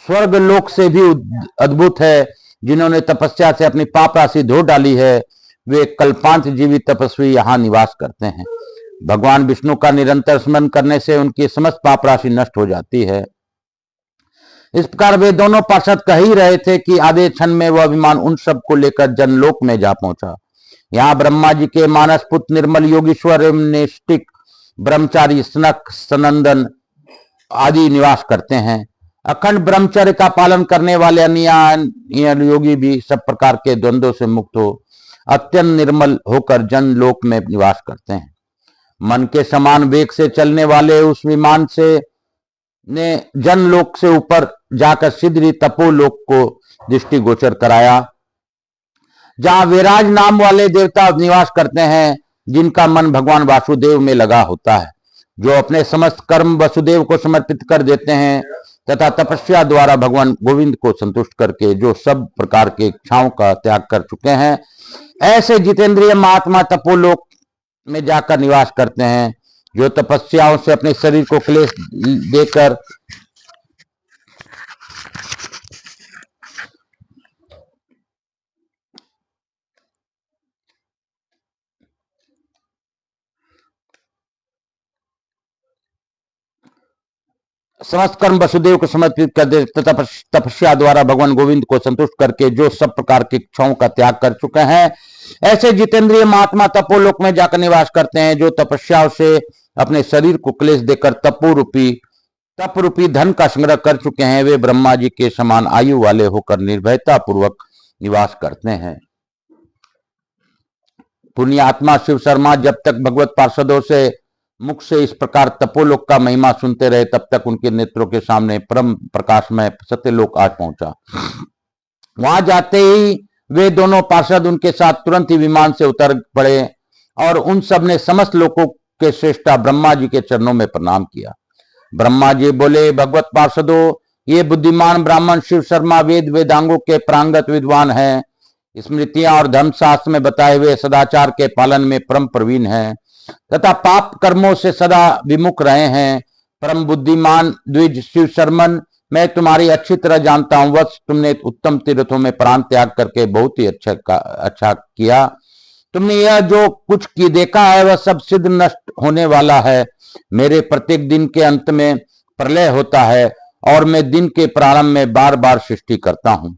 स्वर्ग लोक से भी अद्भुत है, जिन्होंने तपस्या से अपनी पाप राशि धो डाली है, वे कल्पांत जीवी तपस्वी यहाँ निवास करते हैं। भगवान विष्णु का निरंतर स्मरण करने से उनकी समस्त पाप राशि नष्ट हो जाती है। इस प्रकार वे दोनों पार्षद कह ही रहे थे कि आधे क्षण में वह विमान उन सब को लेकर जनलोक में जा पहुंचा। यहाँ ब्रह्मा जी के मानस पुत्र निर्मल योगीश्वर एवं निष्ठिक ब्रह्मचारी सनक सनंदन आदि निवास करते हैं। अखंड ब्रह्मचर्य का पालन करने वाले अन्य योगी भी सब प्रकार के द्वंद्वों से मुक्त हो अत्यंत निर्मल होकर जनलोक में निवास करते हैं। मन के समान वेग से चलने वाले उस विमान से ने जनलोक से ऊपर जाकर शीघ्र ही तपोलोक को दृष्टिगोचर कराया, जहां विराज नाम वाले देवता निवास करते हैं, जिनका मन भगवान वासुदेव में लगा होता है, जो अपने समस्त कर्म वसुदेव को समर्पित कर देते हैं तथा तपस्या द्वारा भगवान गोविंद को संतुष्ट करके जो सब प्रकार के इच्छाओं का त्याग कर चुके हैं, ऐसे जितेंद्रिय महात्मा तपोलोक में जाकर निवास करते हैं, जो तपस्याओं से अपने शरीर को क्लेश देकर समस्त कर्म वसुदेव को समर्पित कर दे तथा तपस्या द्वारा भगवान गोविंद को संतुष्ट करके जो सब प्रकार की इच्छाओं का त्याग कर चुके हैं, ऐसे जितेंद्रिय महात्मा तपोलोक में जाकर निवास करते हैं, जो तपस्याओं से अपने शरीर को क्लेश देकर तप रूपी धन का संग्रह कर चुके हैं, वे ब्रह्मा जी के समान आयु वाले होकर निर्भयता पूर्वक निवास करते हैं। पुण्यात्मा शिव शर्मा जब तक भगवत पार्षदों से मुख से इस प्रकार तपोलोक का महिमा सुनते रहे, तब तक उनके नेत्रों के सामने परम प्रकाशमय सत्यलोक आज पहुंचा। वहां जाते ही वे दोनों पार्षद उनके साथ तुरंत ही विमान से उतर पड़े और उन सब ने समस्त लोकों के श्रेष्ठा ब्रह्मा जी के चरणों में प्रणाम किया। ब्रह्मा जी बोले, भगवत पार्षदों, ये बुद्धिमान ब्राह्मण शिव शर्मा वेद वेदांगों के प्रांगत विद्वान हैं, स्मृतियां और धर्मशास्त्र में बताए हुए सदाचार के पालन में परम प्रवीण हैं तथा पाप कर्मों से सदा विमुख रहे हैं। परम बुद्धिमान द्विज शिव शर्मन, मैं तुम्हारी अच्छी तरह जानता हूं। वत्स, तुमने उत्तम तीर्थों में प्राण त्याग करके बहुत ही अच्छा किया। तुमने यह जो कुछ की देखा है वह सब सिद्ध नष्ट होने वाला है। मेरे प्रत्येक दिन के अंत में प्रलय होता है और मैं दिन के प्रारंभ में बार बार सृष्टि करता हूं।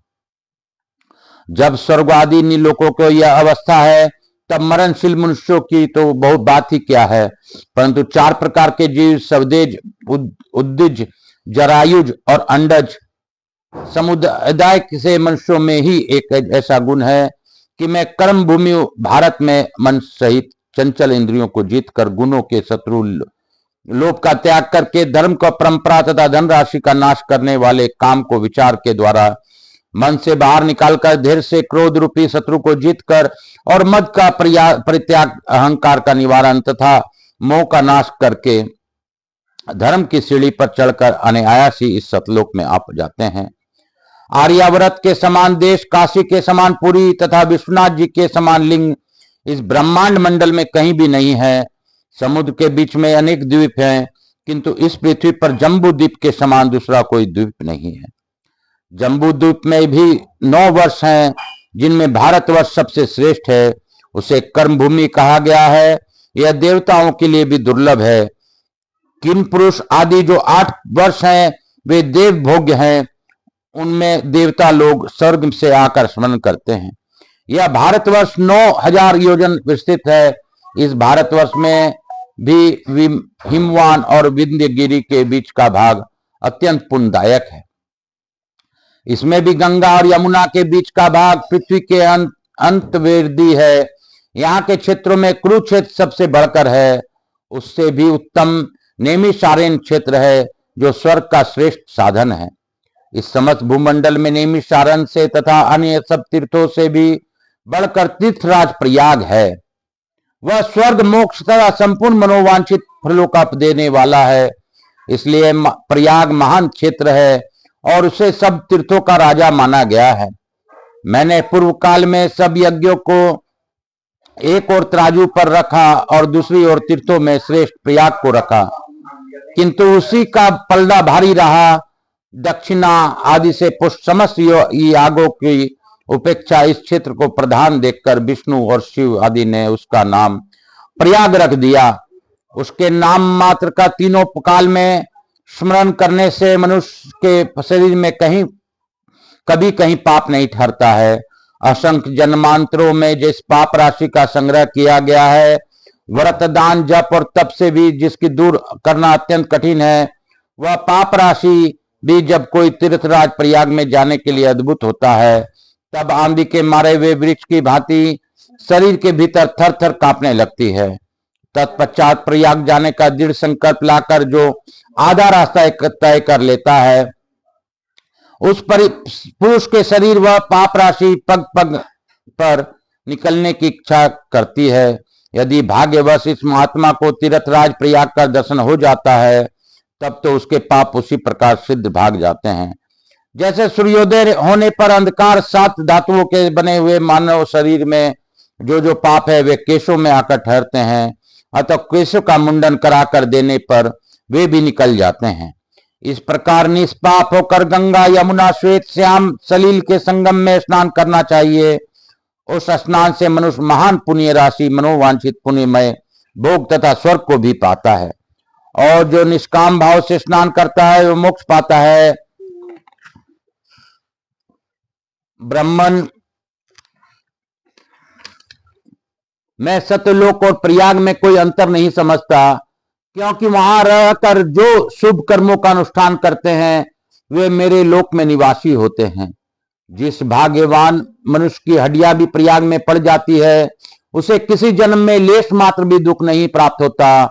जब स्वर्ग आदि नीलोकों को यह अवस्था है, तब मरणशील मनुष्यों की तो बहुत बात ही क्या है, परंतु चार प्रकार के जीव स्वदेज, उद्दिज, जरायुज और अंडज समुदाय से मनुष्यों में ही एक ऐसा गुण है कि मैं कर्म भूमि भारत में मन सहित चंचल इंद्रियों को जीतकर गुणों के शत्रु लोभ का त्याग करके धर्म को परंपरा तथा धनराशि का नाश करने वाले काम को विचार के द्वारा मन से बाहर निकालकर धैर्य से क्रोध रूपी शत्रु को जीतकर और मद का परित्याग, अहंकार का निवारण तथा मोह का नाश करके धर्म की सीढ़ी पर चढ़कर अनायास ही इस सतलोक में आप जाते हैं। आर्यावर्त के समान देश, काशी के समान पुरी तथा विश्वनाथ जी के समान लिंग इस ब्रह्मांड मंडल में कहीं भी नहीं है। समुद्र के बीच में अनेक द्वीप हैं, किंतु इस पृथ्वी पर जम्बू द्वीप के समान दूसरा कोई द्वीप नहीं है। जम्बू द्वीप में भी 9 वर्ष हैं, जिनमें भारतवर्ष सबसे श्रेष्ठ है। उसे कर्म भूमि कहा गया है। यह देवताओं के लिए भी दुर्लभ है। किन पुरुष आदि जो 8 वर्ष हैं, वे देव भोग्य हैं। उनमें देवता लोग स्वर्ग से आकर स्मरण करते हैं। यह भारतवर्ष 9000 योजन विस्तृत है। इस भारतवर्ष में भी हिमवान और विंध्यगिरी के बीच का भाग अत्यंत पुण्यदायक है। इसमें भी गंगा और यमुना के बीच का भाग पृथ्वी के अंतवेदी है। यहाँ के क्षेत्रों में कुरुक्षेत्र सबसे बढ़कर है। उससे भी उत्तम नैमिषारण्य क्षेत्र है, जो स्वर्ग का श्रेष्ठ साधन है। इस समस्त भूमंडल में नैमिषारण्य से तथा अन्य सब तीर्थों से भी बढ़कर तीर्थराज प्रयाग है। वह स्वर्ग, मोक्ष तथा संपूर्ण मनोवांछित फलों का देने वाला है। इसलिए प्रयाग महान क्षेत्र है और उसे सब तीर्थों का राजा माना गया है। मैंने पूर्व काल में सब यज्ञों को एक ओर तराजू पर रखा और दूसरी ओर तीर्थों में श्रेष्ठ प्रयाग को रखा, किंतु उसी का पलड़ा भारी रहा। दक्षिणा आदि से पुष्ट समस्त यागों की उपेक्षा इस क्षेत्र को प्रधान देखकर विष्णु और शिव आदि ने उसका नाम प्रयाग रख दिया। उसके नाम मात्र का तीनों काल में स्मरण करने से मनुष्य के शरीर में कभी कहीं पाप नहीं ठहरता है। असंख्य जन्मांतरों में जिस पाप राशि का संग्रह किया गया है, व्रत दान जप और तप से भी जिसकी दूर करना अत्यंत कठिन है, वह पाप राशि भी जब कोई तीर्थराज प्रयाग में जाने के लिए अद्भुत होता है, तब आंधी के मारे हुए वृक्ष की भांति शरीर के भीतर थर थर कांपने लगती है। तत्पश्चात प्रयाग जाने का दृढ़ संकल्प लाकर जो आधा रास्ता तय कर लेता है, उस पुरुष के शरीर वह पाप राशि पग पग पर निकलने की इच्छा करती है। यदि भाग्यवश इस महात्मा को तीर्थराज प्रयाग का दर्शन हो जाता है, तब तो उसके पाप उसी प्रकार सिद्ध भाग जाते हैं। जैसे सूर्योदय होने पर अंधकार 7 धातुओं के बने हुए मानव शरीर में जो पाप है वे केशों में आकर ठहरते हैं, अतः केशों का मुंडन कराकर देने पर वे भी निकल जाते हैं। इस प्रकार निष्पाप होकर गंगा, यमुना, श्वेत, श्याम, सलील के संगम में स्नान करना चाहिए। उस स्नान से मनुष्य महान पुण्य राशि, मनोवांछित पुण्यमय भोग तथा स्वर्ग को भी पाता है। और जो निष्काम भाव से स्नान करता है वो मोक्ष पाता है। ब्राह्मण मैं सत्यलोक और प्रयाग में कोई अंतर नहीं समझता, क्योंकि वहां रहकर जो शुभ कर्मों का अनुष्ठान करते हैं वे मेरे लोक में निवासी होते हैं। जिस भाग्यवान मनुष्य की हड्डियां भी प्रयाग में पड़ जाती है, उसे किसी जन्म में लेश मात्र भी दुख नहीं प्राप्त होता।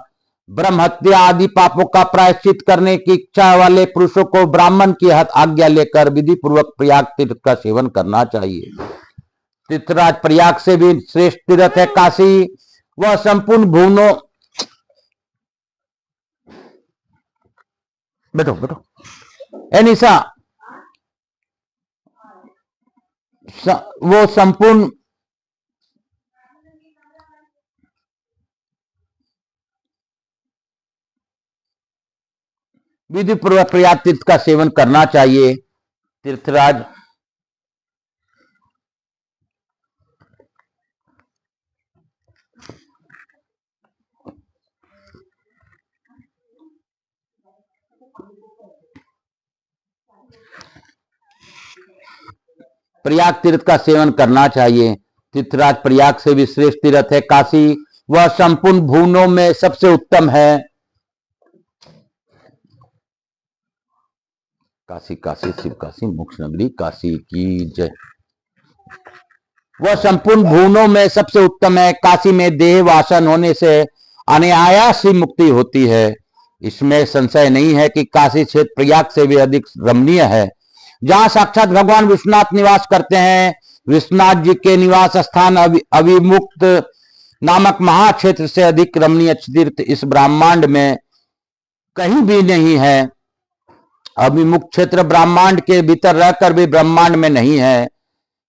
ब्रह्म हत्या आदि पापों का प्रायश्चित करने की इच्छा वाले पुरुषों को ब्राह्मण की आज्ञा लेकर विधि पूर्वक प्रयाग तीर्थ का सेवन करना चाहिए। तीर्थराज प्रयाग से भी श्रेष्ठ तीर्थ है काशी। वह संपूर्ण भुवनों बैठो निशा वो संपूर्ण विधि पूर्वक प्रयाग तीर्थ का सेवन करना चाहिए। तीर्थराज प्रयाग तीर्थ का सेवन करना चाहिए। तीर्थराज प्रयाग से भी श्रेष्ठ तीर्थ है काशी। वह संपूर्ण भुवनों में सबसे उत्तम है। काशी काशी शिव काशी मोक्ष नगरी काशी की जय। वह संपूर्ण भुवनों में सबसे उत्तम है। काशी में देह वासन होने से अनायास ही मुक्ति होती है। इसमें संशय नहीं है कि काशी क्षेत्र प्रयाग से भी अधिक रमणीय है। जहां साक्षात भगवान विश्वनाथ निवास करते हैं। विश्वनाथ जी के निवास स्थान अविमुक्त नामक महाक्षेत्र से अधिक रमणीय तीर्थ इस ब्रह्मांड में कहीं भी नहीं है। अविमुक्त क्षेत्र ब्रह्मांड के भीतर रहकर भी ब्रह्मांड में नहीं है।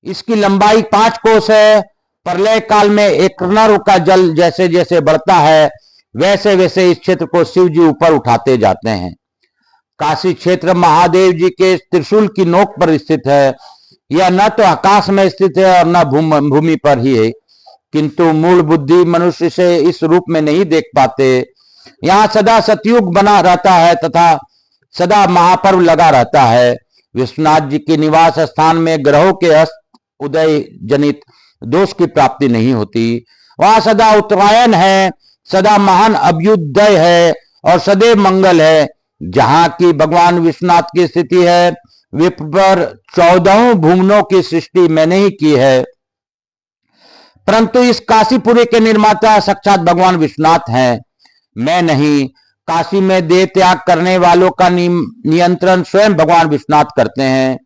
इसकी लंबाई 5 कोस है। प्रलय काल में एक नर का जल जैसे जैसे बढ़ता है, वैसे वैसे इस क्षेत्र को शिव जी ऊपर उठाते जाते हैं। काशी क्षेत्र महादेव जी के त्रिशूल की नोक पर स्थित है। यह न तो आकाश में स्थित है और न भूमि पर ही है, किंतु मूल बुद्धि मनुष्य से इस रूप में नहीं देख पाते। यहाँ सदा सतयुग बना रहता है तथा सदा महापर्व लगा रहता है। विश्वनाथ जी के निवास स्थान में ग्रहों के अस्त उदय जनित दोष की प्राप्ति नहीं होती। वहां सदा उत्तरायण है, सदा महान अभ्युदय है और सदैव मंगल है। जहां की भगवान विश्वनाथ की स्थिति है, वे पर 14 भुवनों की सृष्टि मैंने ही की है, परंतु इस काशीपुरी के निर्माता साक्षात भगवान विश्वनाथ हैं, मैं नहीं। काशी में देह त्याग करने वालों का नियंत्रण स्वयं भगवान विश्वनाथ करते हैं।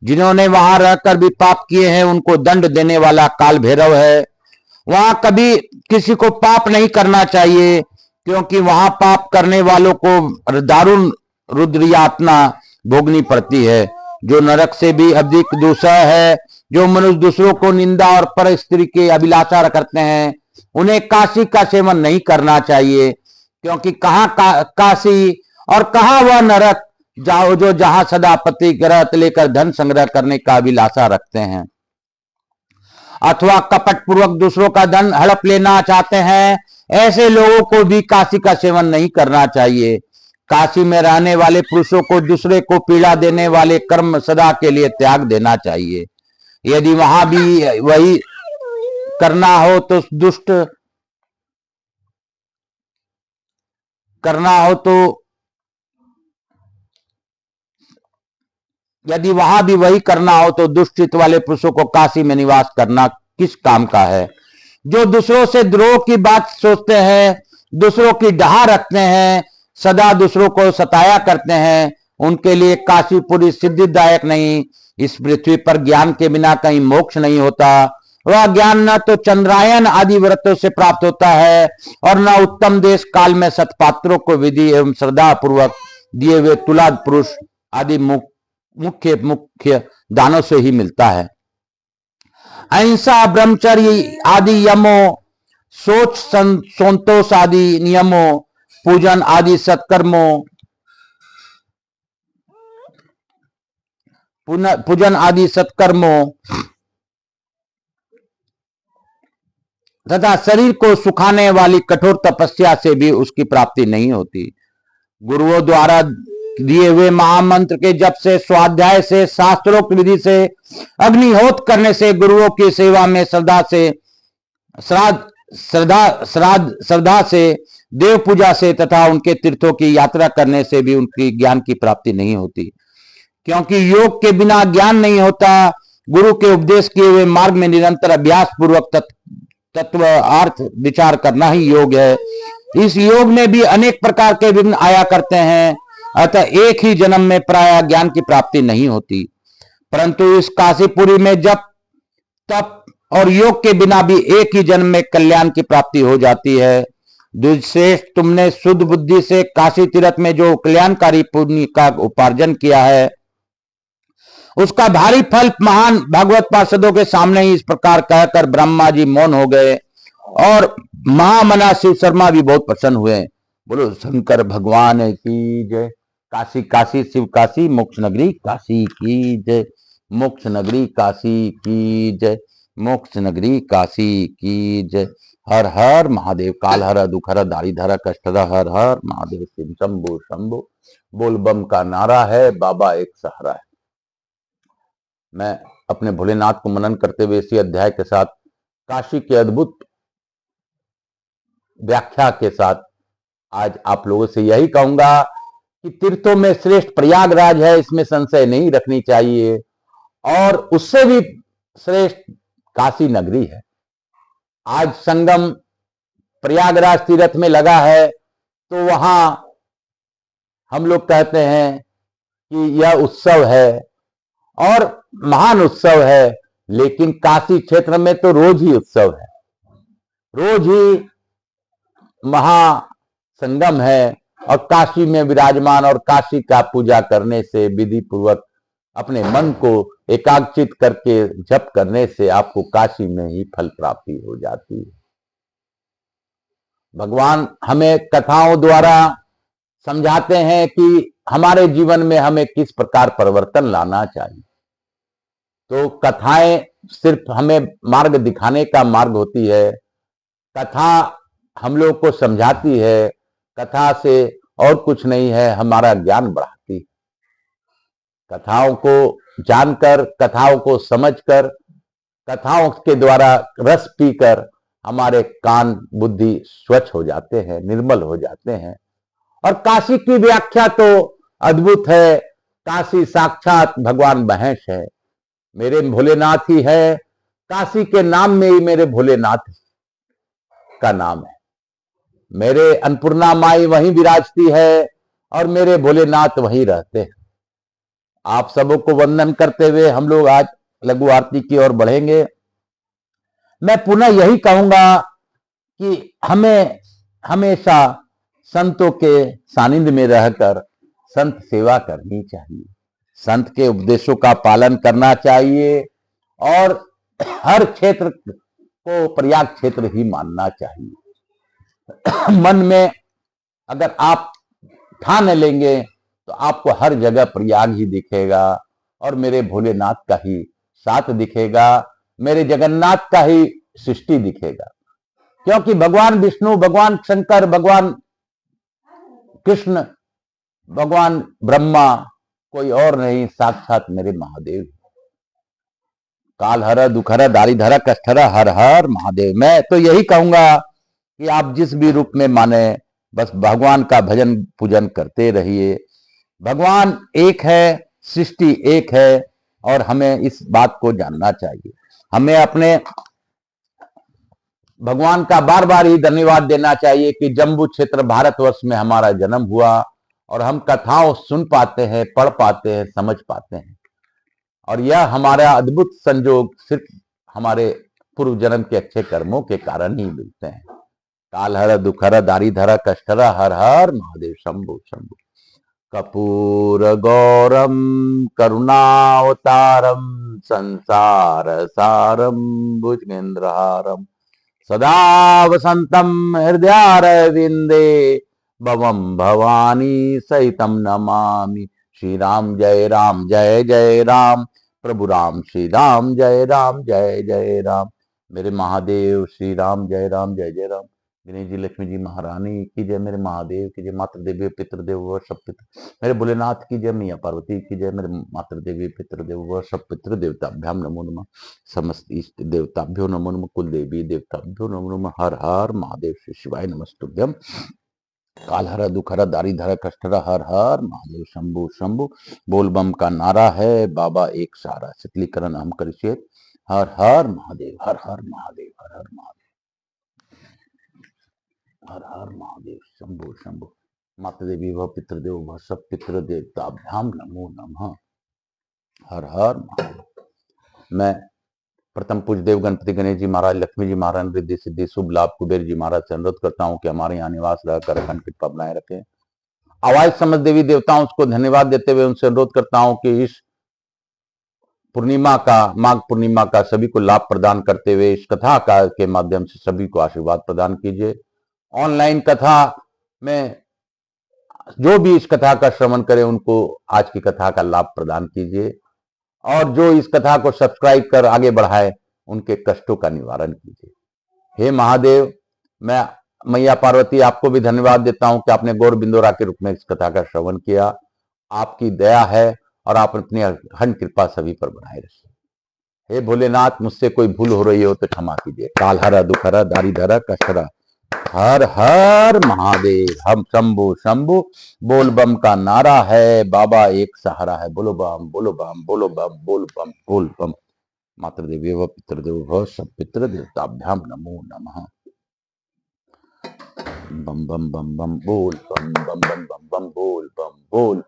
जिन्होंने वहां रहकर भी पाप किए हैं, उनको दंड देने वाला काल भैरव है। वहां कभी किसी को पाप नहीं करना चाहिए, क्योंकि वहां पाप करने वालों को दारुण रुद्र यातना भोगनी पड़ती है, जो नरक से भी अधिक दूसरा है। जो मनुष्य दूसरों को निंदा और पर स्त्री की अभिलाषा करते हैं, उन्हें काशी का सेवन नहीं करना चाहिए, क्योंकि कहाँ काशी और कहाँ वह नरक, जाओ जो जहां सदा पति ग्रह लेकर धन संग्रह करने का अभिलाषा रखते हैं अथवा कपट पूर्वक दूसरों का धन हड़प लेना चाहते हैं, ऐसे लोगों को भी काशी का सेवन नहीं करना चाहिए। काशी में रहने वाले पुरुषों को दूसरे को पीड़ा देने वाले कर्म सदा के लिए त्याग देना चाहिए। यदि वहां भी वही करना हो तो यदि वहां भी वही करना हो तो दुष्ट चित्त वाले पुरुषों को काशी में निवास करना किस काम का है। जो दूसरों से द्रोह की बात सोचते हैं, दूसरों की डहा रखते हैं, सदा दूसरों को सताया करते हैं, उनके लिए काशी पूरी सिद्धिदायक नहीं। इस पृथ्वी पर ज्ञान के बिना कहीं मोक्ष नहीं होता। वह ज्ञान न तो चंद्रायन आदि व्रतों से प्राप्त होता है और न उत्तम देश काल में सत्पात्रों को विधि एवं श्रद्धा पूर्वक दिए हुए तुलाद पुरुष आदि मुख्य दानों से ही मिलता है। अहिंसा, ब्रह्मचर्य आदि यमों, सोच संतोष आदि नियमों, पूजन आदि सत्कर्मों, तथा शरीर को सुखाने वाली कठोर तपस्या से भी उसकी प्राप्ति नहीं होती। गुरुओं द्वारा दिए हुए महामंत्र के जप से, स्वाध्याय से, शास्त्रोक्त विधि से, अग्निहोत्र करने से, गुरुओं की सेवा में श्रद्धा से, देव पूजा से तथा उनके तीर्थों की यात्रा करने से भी उनकी ज्ञान की प्राप्ति नहीं होती। क्योंकि योग के बिना ज्ञान नहीं होता। गुरु के उपदेश किए हुए मार्ग में निरंतर अभ्यास पूर्वक तत्व अर्थ विचार करना ही योग है। इस योग में भी अनेक प्रकार के विघ्न आया करते हैं, अतः एक ही जन्म में प्राय ज्ञान की प्राप्ति नहीं होती। परंतु इस काशीपुरी में जप, तप और योग के बिना भी एक ही जन्म में कल्याण की प्राप्ति हो जाती है। द्विश्रेष्ठ, तुमने शुद्ध बुद्धि से काशी तीर्थ में जो कल्याणकारी पुण्य का उपार्जन किया है, उसका भारी फल महान भागवत पार्षदों के सामने ही इस प्रकार कहकर ब्रह्मा जी मौन हो गए और महामना शिव शर्मा भी बहुत प्रसन्न हुए। बोलो शंकर भगवान की जय। काशी काशी शिव काशी, मोक्ष नगरी काशी की जय। मोक्ष नगरी काशी की जय। मोक्ष नगरी काशी की जय। हर हर महादेव। काल हर, दुख हर, दारिद हर, कष्ट हर, हर हर महादेव। शिव शंभो शंभो। बोल बम का नारा है, बाबा एक सहारा है। मैं अपने भोलेनाथ को मनन करते हुए इसी अध्याय के साथ, काशी के अद्भुत व्याख्या के साथ आज आप लोगों से यही कहूंगा कि तीर्थों में श्रेष्ठ प्रयागराज है, इसमें संशय नहीं रखनी चाहिए। और उससे भी श्रेष्ठ काशी नगरी है। आज संगम प्रयागराज तीर्थ में लगा है, तो वहां हम लोग कहते हैं कि यह उत्सव है और महान उत्सव है। लेकिन काशी क्षेत्र में तो रोज ही उत्सव है, रोज ही महासंगम है। और काशी में विराजमान और काशी का पूजा करने से, विधि पूर्वक अपने मन को एकाग्रचित करके जप करने से आपको काशी में ही फल प्राप्ति हो जाती है। भगवान हमें कथाओं द्वारा समझाते हैं कि हमारे जीवन में हमें किस प्रकार परिवर्तन लाना चाहिए। तो कथाएं सिर्फ हमें मार्ग दिखाने का मार्ग होती है। कथा हम लोग को समझाती है, कथा से और कुछ नहीं है, हमारा ज्ञान बढ़ाती है। कथाओं को जानकर, कथाओं को समझकर, कथाओं के द्वारा रस पीकर हमारे कान बुद्धि स्वच्छ हो जाते हैं, निर्मल हो जाते हैं। और काशी की व्याख्या तो अद्भुत है। काशी साक्षात भगवान महेश है, मेरे भोलेनाथ ही है। काशी के नाम में ही मेरे भोलेनाथ का नाम है। मेरे अन्नपूर्णा माई वहीं विराजती है और मेरे भोलेनाथ वहीं रहते हैं। आप सबों को वंदन करते हुए हम लोग आज लघु आरती की ओर बढ़ेंगे। मैं पुनः यही कहूंगा कि हमें हमेशा संतों के सानिध्य में रहकर संत सेवा करनी चाहिए, संत के उपदेशों का पालन करना चाहिए और हर क्षेत्र को प्रयाग क्षेत्र ही मानना चाहिए। मन में अगर आप ठान लेंगे तो आपको हर जगह प्रयाग ही दिखेगा और मेरे भोलेनाथ का ही साथ दिखेगा, मेरे जगन्नाथ का ही सृष्टि दिखेगा। क्योंकि भगवान विष्णु, भगवान शंकर, भगवान कृष्ण, भगवान ब्रह्मा कोई और नहीं, साक्षात मेरे महादेव। काल हर दुख हर दारी धर कष्ट हर, हर हर महादेव। मैं तो यही कहूंगा कि आप जिस भी रूप में माने, बस भगवान का भजन पूजन करते रहिए। भगवान एक है, सृष्टि एक है, और हमें इस बात को जानना चाहिए। हमें अपने भगवान का बार बार ही धन्यवाद देना चाहिए कि जम्बू क्षेत्र भारतवर्ष में हमारा जन्म हुआ और हम कथाओं सुन पाते हैं, पढ़ पाते हैं, समझ पाते हैं। और यह हमारा अद्भुत संयोग सिर्फ हमारे पूर्व जन्म के अच्छे कर्मों के कारण ही मिलते हैं। काल हर दुख हर दारी धर कष्ट हर, हर हर महादेव शंभु शंभु। कपूर गौरम करुणावतारम संसार सारम भुजगेंद्रहारम सदा वसंतम हृदयारविंदे भवम भवानी सहितम नमामि। श्री राम जय राम जय जय राम, प्रभु राम श्री राम जय राम जय जय राम। मेरे महादेव श्री राम जय राम जय जय राम। गणेश जी, लक्ष्मी जी महारानी की जय, मेरे महादेव की जय, मातृ देवी पितृदेव व सब पितृ, मेरे भोलेनाथ की जय, मैया पार्वती की जय, मेरे मातृ देवी पितृदेव व सब पितृ देवताभ्याम नमो नमः। समस्त इष्ट देवताभ्यो नमो नमः, कुल देवी देवताभ्यो नमो नमः। हर हर महादेव, श्री शिवाय नमस्तुभ्यम। काल हर दुख हर दारी धर कष्ट हर, हर हर महादेव शंभु शंभु। बोल बम का नारा है, बाबा एक सारा, शीतलीकरण हम करिए। हर हर महादेव, हर हर महादेव, हर हर महादेव, हर हर महादेव शंभु शंभु। माता देवी व पितृदेव व सब पितृ देवताभ्याम नमो नमः। हर हर महादेव। मैं प्रथम पूज्य देव गणपति गणेश जी महाराज, लक्ष्मी जी महाराज, रिद्धि सिद्धि शुभ लाभ कुबेर जी महाराज से अनुरोध करता हूँ कि हमारे यहाँ निवास रहकर अखंड कृपा बनाए रखें। आवाज समझ देवी देवताओं को धन्यवाद देते हुए उनसे अनुरोध करता हूँ कि इस पूर्णिमा का, माघ पूर्णिमा का सभी को लाभ प्रदान करते हुए इस कथा का के माध्यम से सभी को आशीर्वाद प्रदान कीजिए। ऑनलाइन कथा में जो भी इस कथा का श्रवण करे उनको आज की कथा का लाभ प्रदान कीजिए, और जो इस कथा को सब्सक्राइब कर आगे बढ़ाए उनके कष्टों का निवारण कीजिए। हे महादेव, मैं मैया पार्वती आपको भी धन्यवाद देता हूं कि आपने गौर बिंदोरा के रूप में इस कथा का श्रवण किया। आपकी दया है और आप अपनी अखंड कृपा सभी पर बनाए रखिए। हे भोलेनाथ, मुझसे कोई भूल हो रही हो तो क्षमा कीजिए। काल हरा दुख हरा दारी धरा कष्टरा, हर हर महादेव। हम शंभु शंभु। बोल बम का नारा है, बाबा एक सहारा है। बोलो बम, बोलो बम, बोलो बम, बोल बम, बोल बम। मातृ देवी व पितृदेव व सब पितृ देवताभ्याम नमो नमः। बम बम बम बम बोल बम बम बम बम बम बोल बम बोल